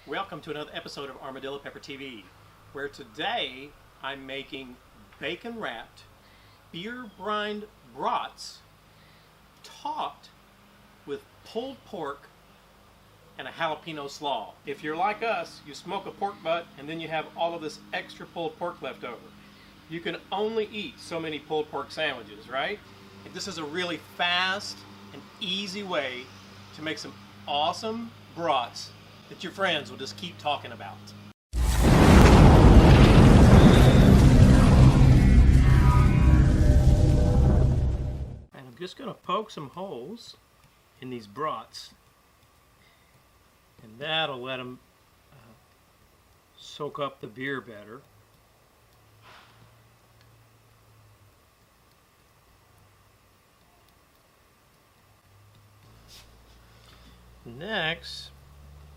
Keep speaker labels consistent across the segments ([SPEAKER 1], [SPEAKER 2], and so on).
[SPEAKER 1] Welcome to another episode of Armadillo Pepper TV, where today I'm making bacon-wrapped, beer-brined brats topped with pulled pork and a jalapeno slaw. If you're like us, you smoke a pork butt and then you have all of this extra pulled pork left over. You can only eat so many pulled pork sandwiches, right? And this is a really fast and easy way to make some awesome brats that your friends will just keep talking about. And I'm just going to poke some holes in these brats, and that'll let them soak up the beer better. Next,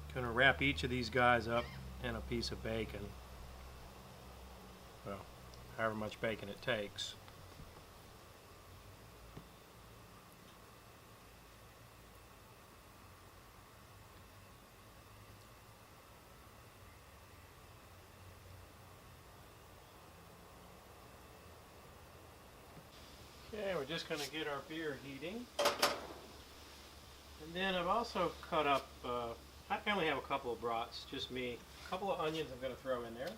[SPEAKER 1] I'm going to wrap each of these guys up in a piece of bacon. Well, however much bacon it takes. Okay, we're just going to get our beer heating. And then I've also cut up, I only have a couple of brats, just me. A couple of onions I'm going to throw in there.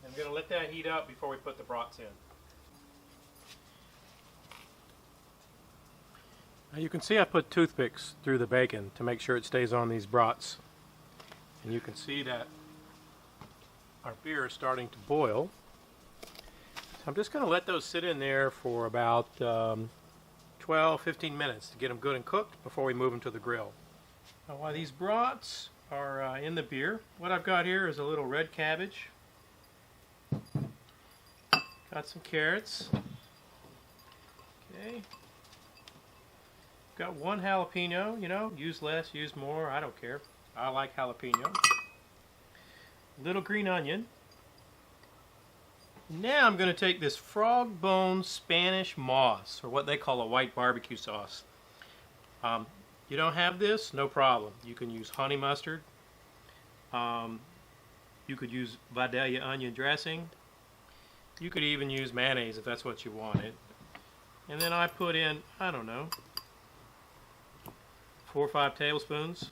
[SPEAKER 1] I'm going to let that heat up before we put the brats in. Now you can see I put toothpicks through the bacon to make sure it stays on these brats. And you can see that our beer is starting to boil. So I'm just going to let those sit in there for about 12-15 minutes to get them good and cooked before we move them to the grill. Now, while these brats are in the beer, what I've got here is a little red cabbage. Got some carrots. Okay. Got one jalapeno, you know, use less, use more, I don't care. I like jalapeno. Little green onion. Now I'm going to take this frog bone Spanish moss, or what they call a white barbecue sauce. You don't have this? No problem. You can use honey mustard. You could use Vidalia onion dressing. You could even use mayonnaise if that's what you wanted. And then I put in, I don't know, 4 or 5 tablespoons.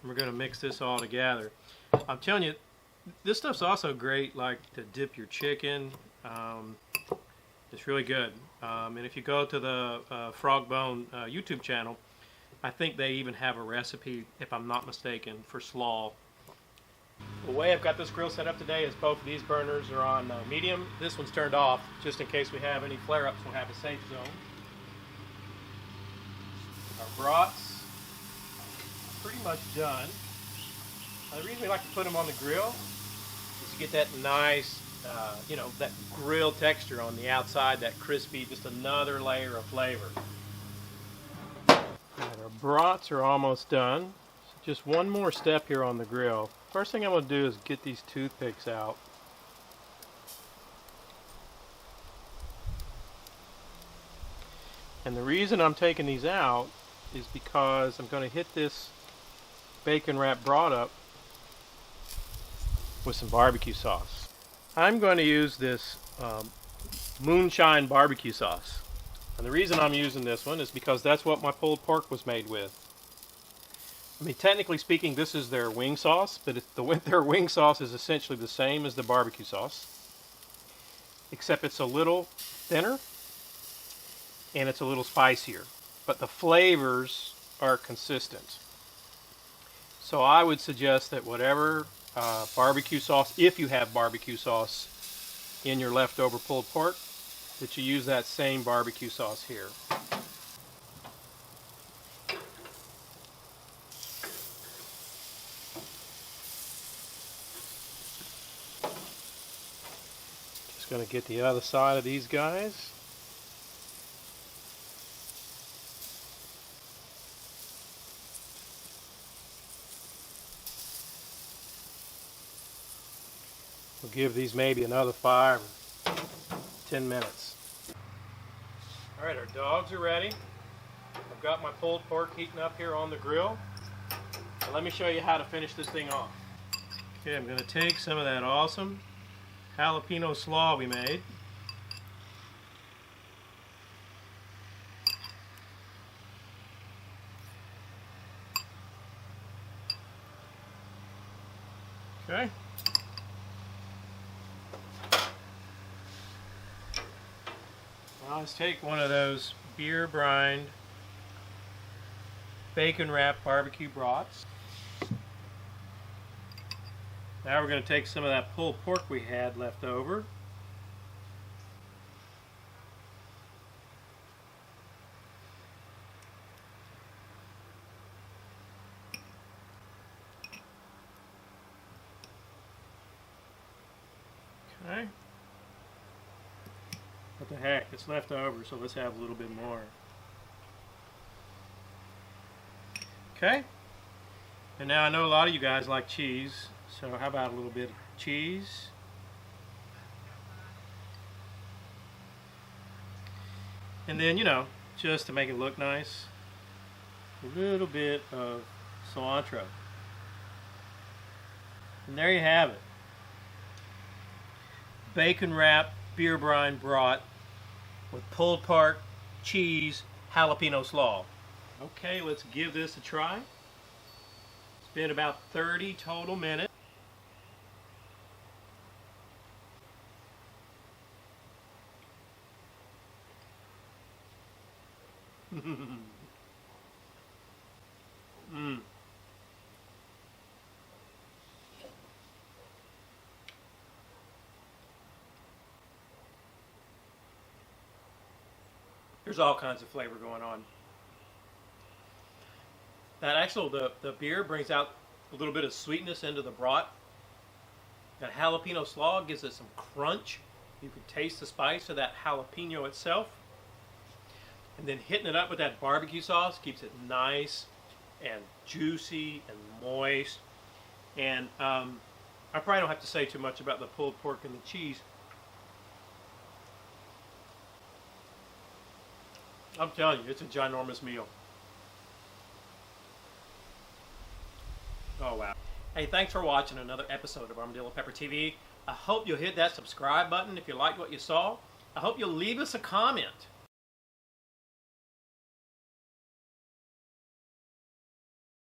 [SPEAKER 1] And we're going to mix this all together. I'm telling you, this stuff's also great, like to dip your chicken. It's really good. And if you go to the Frog Bone YouTube channel, I think they even have a recipe, if I'm not mistaken, for slaw. The way I've got this grill set up today is both of these burners are on medium. This one's turned off, just in case we have any flare-ups, we'll have a safe zone. Our brats pretty much done. The reason we like to put them on the grill is to get that nice, you know, that grill texture on the outside, that crispy, just another layer of flavor. Right, our brats are almost done. So just one more step here on the grill. First thing I'm going to do is get these toothpicks out. And the reason I'm taking these out is because I'm going to hit this bacon wrapped brat up with some barbecue sauce. I'm going to use this moonshine barbecue sauce. And the reason I'm using this one is because that's what my pulled pork was made with. I mean, technically speaking, this is their wing sauce, but their wing sauce is essentially the same as the barbecue sauce, except it's a little thinner and it's a little spicier, but the flavors are consistent. So I would suggest that whatever barbecue sauce, if you have barbecue sauce in your leftover pulled pork, that you use that same barbecue sauce here. Just going to get the other side of these guys. We'll give these maybe another 5 or 10 minutes. All right, our dogs are ready. I've got my pulled pork heating up here on the grill. So let me show you how to finish this thing off. Okay, I'm going to take some of that awesome jalapeno slaw we made. Okay. Now let's take one of those beer-brined bacon-wrapped barbecue brats. Now we're going to take some of that pulled pork we had left over. Okay. What the heck, it's left over, so let's have a little bit more. Okay. And now I know a lot of you guys like cheese, so how about a little bit of cheese? And then, you know, just to make it look nice, a little bit of cilantro. And there you have it. Bacon wrapped beer brine brat with pulled pork, cheese, jalapeno slaw. Okay, let's give this a try. It's been about 30 total minutes. Mm. There's all kinds of flavor going on. That actual, the beer brings out a little bit of sweetness into the brat. That jalapeno slaw gives it some crunch. You can taste the spice of that jalapeno itself. And then hitting it up with that barbecue sauce keeps it nice and juicy and moist. And I probably don't have to say too much about the pulled pork and the cheese. I'm telling you, it's a ginormous meal. Oh, wow. Hey, thanks for watching another episode of Armadillo Pepper TV. I hope you'll hit that subscribe button if you liked what you saw. I hope you'll leave us a comment.